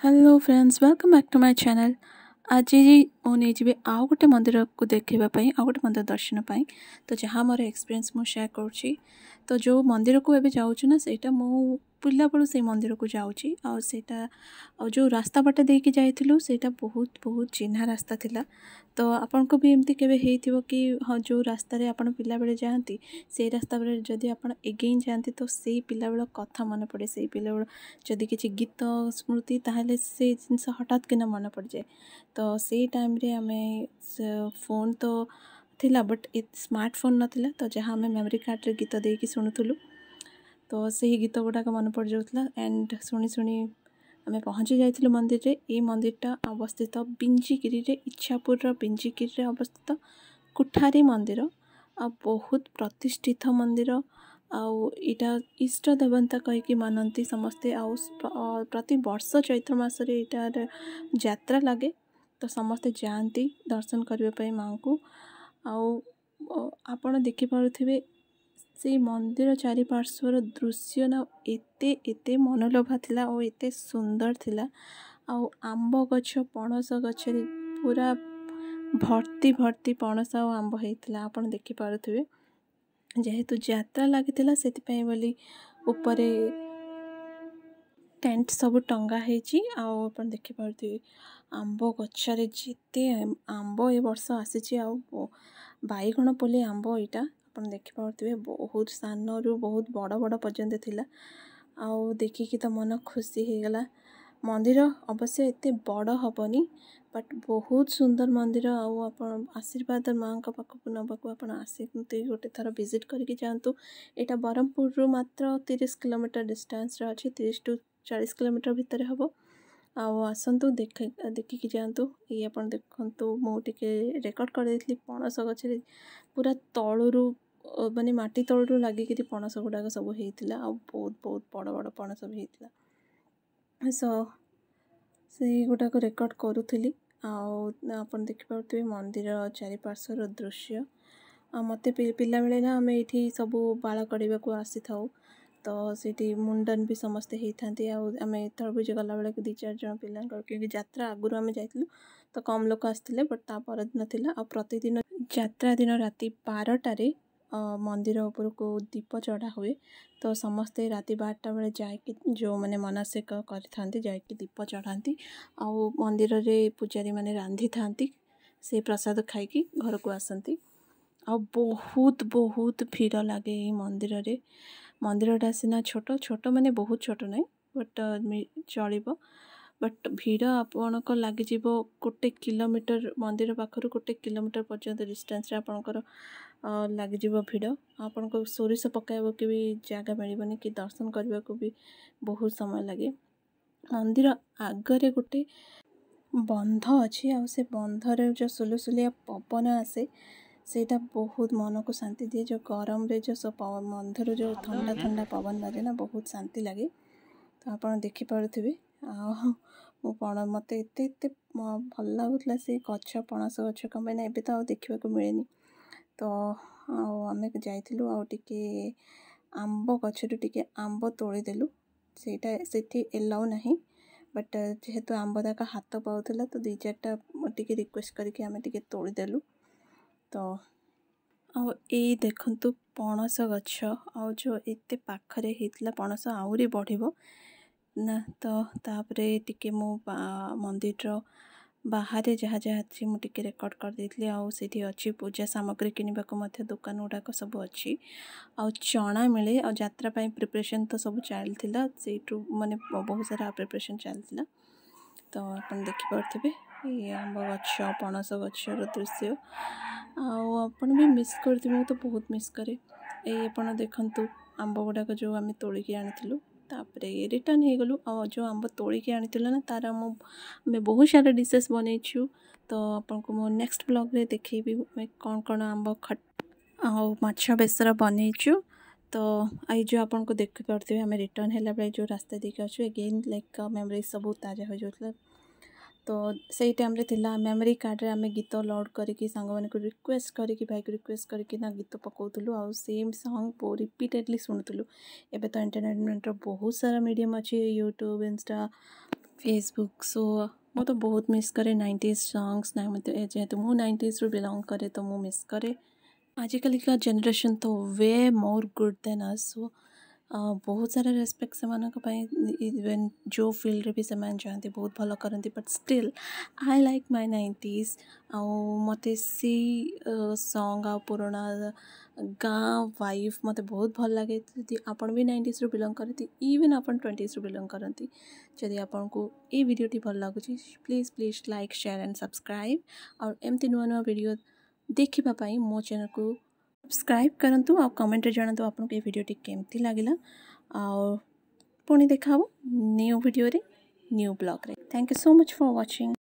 Hello friends welcome back to my channel. आज मु नहीं आउ गोटे मंदिर को देखापी आउ गोटे मंदिर दर्शन पाई। तो जहाँ मोर एक्सपीरियंस मु शेयर करुँची। तो जो मंदिर को एबे जाऊँ ना सेटा मु पिला बेलू से मंदिर को जाऊँची आ सेटा जो रास्ता बाटे देके जाइथिलु सेटा बहुत बहुत चिन्हा रास्ता थिला। तो आपन को भी एमती केबे हेइथिबो कि हाँ जो रास्ता रे आपन पिला बेले जाती से रास्ता बेले जदि आपन एगेइन जाती तो से पिला बेल कथा मन पड़े से पिला बेल जदि किछि गीत स्मृति ताहले से जिनस हठात किना मन पड़ जाए। तो से टाइम रे हमें फोन तो थिला बट स्मार्टफोन नथिला तो जहाँ हमें मेमोरी कार्ड रे गीत देकी शुणुलु तो से ही गीत गुड़ाक मन पड़ जाऊला एंड शुणी शुणी आम पहुँची जाइलु मंदिर रे। ये मंदिरटा अवस्थित बिंजीगिरी रे इच्छापुर बिंजीगिरी रे अवस्थित कुठारी मंदिर आ बहुत प्रतिष्ठित मंदिर आईटा इष्ट देवता कहीकि मानती समस्ते प्रति वर्ष चैत्र मासरे इटार यात्रा लगे तो समस्ते जाती दर्शन करने माँ को। आपण देखिपे से मंदिर चारिपार्श्वर दृश्य ना एते एते मनलोभा थिला और एते सुंदर थिला। आंब गछ पणस गछ पूरा भर्ती भर्ती पणस और आंब होता आपण देखिपे जेहेतु यात्रा लगी से बोली उपरे टेंट सब टंगा होती आपन देखिपे आंब गच्छरे जिते आंब ए वर्ष आसी बैगण पोले आंब यहाँ आपन देखिपे बहुत सान रु बहुत बड़ बड़ पर्यंत थिला। आउ देखिकी तो मन खुशी हो गला। मंदिर अवश्य एते बड़ हबनी बट बहुत सुंदर मंदिर आपन आशीर्वाद माँ का पाखक नवाक आप आसते गोटे थर विजिट करके जातु। यहाँ ब्रह्मपुर रु मात्र 30 किलोमीटर डिस्टेंस अच्छी 30 टू 40 किलोमीटर भितर हम आसतु देखिकी जातु। ये आप देखु मुझे रेकर्ड कर पणस गचरे पूरा तलू माने माटी तलू लगिक पणस गुड़ाक सब होता बहुत बहुत बड़ बड़ पणस भी होता सो से गुड़ाक रेकर्ड करूली। आप देखिपे मंदिर चारिपार्श्वर दृश्य मत पिला बेले ना आम ये सब बाल कड़ा को आसी था तो सीटी मुंडन भी समस्ते होती आम तरबुज गला बेले 2-4 जन पिला क्योंकि यात्रा आगुरी आम जाइलु तो कम लोग आसते बट ता परदिन थिला प्रतिदिन यात्रा दिन राति 12टारे मंदिर उपर को दीप चढ़ा हुए तो समस्ते राति 12टा बेले जाकि जो मैंने मानसिक करते जाकि दीप चढ़ाती आउ मंदिर रे पूजारी माने रांधि थांती से प्रसाद खाइकी घर को आसती आ बहुत बहुत भीड़ लगे मंदिर रे। मंदिरटा सीना छोट छोट माने बहुत छोट नहीं बट चलो बट भीड़ आपण को लगे 1 किलोमीटर मंदिर पाखर 1 किलोमीटर पर्यंत डिस्टेंस आपणकर लगे भीड़ आपण को सोरिष पकाइबा के भी जगह मिलबनी कि दर्शन करने को भी बहुत समय लगे। मंदिर आगरे गोटे बंध अच्छी आ से बंधर जो सुलुसुलिया पवन आसे सेटा बहुत मन को शांति दिए। जो गरम रे जो बंधर जो ठंडा ठंडा पवन बाजे ना बहुत शांति लगे। तो आप देखिपे मत एत भल लगुला से गछ पणस गछ कम ना एबे तो देखा मिलेनी तो आम जाइलु आउे आंब गचर टे आंब तोड़देलु से एलाउ नहीं बट जेहेतु आंब दाक हाथ पाला तो 2-4टा टे रिक्वेस्ट करके आम टे तोड़देलु। तो देखु पणस गछ आ जो एते पाखरे होता पणस आहरी बढ़ ना तो तापरे टिके मु मंदिर बाहर जहाँ जहाँ अच्छी मुझे रेकर्ड कर देती आठी अच्छी पूजा सामग्री किणवाक दुकान गुड़ाक सब अच्छी आ चना मिले आ यात्रा प्रिपरेशन तो सब चलता से माने बहुत सारा प्रिपरेशन चलता। तो आप देखिपे ये आंब गछ पणस गचर दृश्य आपन भी मिस करते मुझे तो बहुत मिस करे ये आप देखु आंब गुड़ाक जो आम तोलिकी आनी तापरे रिटर्न हो गलु आ जो आंब तोलिकी आनी ना तार आम बहुत सारा डिशेस बनईचु। तो आपको मो नेक्स्ट ब्लॉग रे देखी कौन कौन आंब खट माछ बेसर बनईचु। तो आई जो आपन को देख पारे आम रिटर्न है बेले जो रास्ता देखिए अच्छु अगेन लाइक मेमोरी सब ताजा हो जाता तो सही टाइम रे थिला मेमोरी कार्ड रे आम गीत लोड करके सांग मान को रिक्वेस्ट करके भाई को रिक्वेस्ट करके ना गीत पकाउलु आ सेम सॉन्ग रिपीटेडली शुणुलु। एबे तो एंटरटेनमेंट बहुत सारा मीडियम अच्छी यूट्यूब इंस्टा फेसबुक सो मु तो बहुत मिस करे 90s सॉन्ग्स ना मतलब जेहेतु मु 90s रू बिलोंग करे तो मु मिस करे आजिकल का जनरेशन तो वे मोर गुड देन अस सो बहुत सारा रेस्पेक्ट से इवन जो फील्ड भी से जाती बहुत भल करती but still I like my 90s आउ मते सी सॉन्ग आ पुराना गाँ वाइफ मते बहुत भल लगे यदि आपण भी 90s रू बिलोंग करती इवन आपण 20s रू बिलोंग करती जदि आपण को ये वीडियो भल लगुच please please like share and subscribe और एमती नुआ नुआ वीडियो देखा मो चैनल को सब्सक्राइब करंतु आ कमेंट जणातु आपन को वीडियो केमती लागिला आ पुणी देखा न्यू वीडियो रे न्यू ब्लॉग रे thank you so much for watching.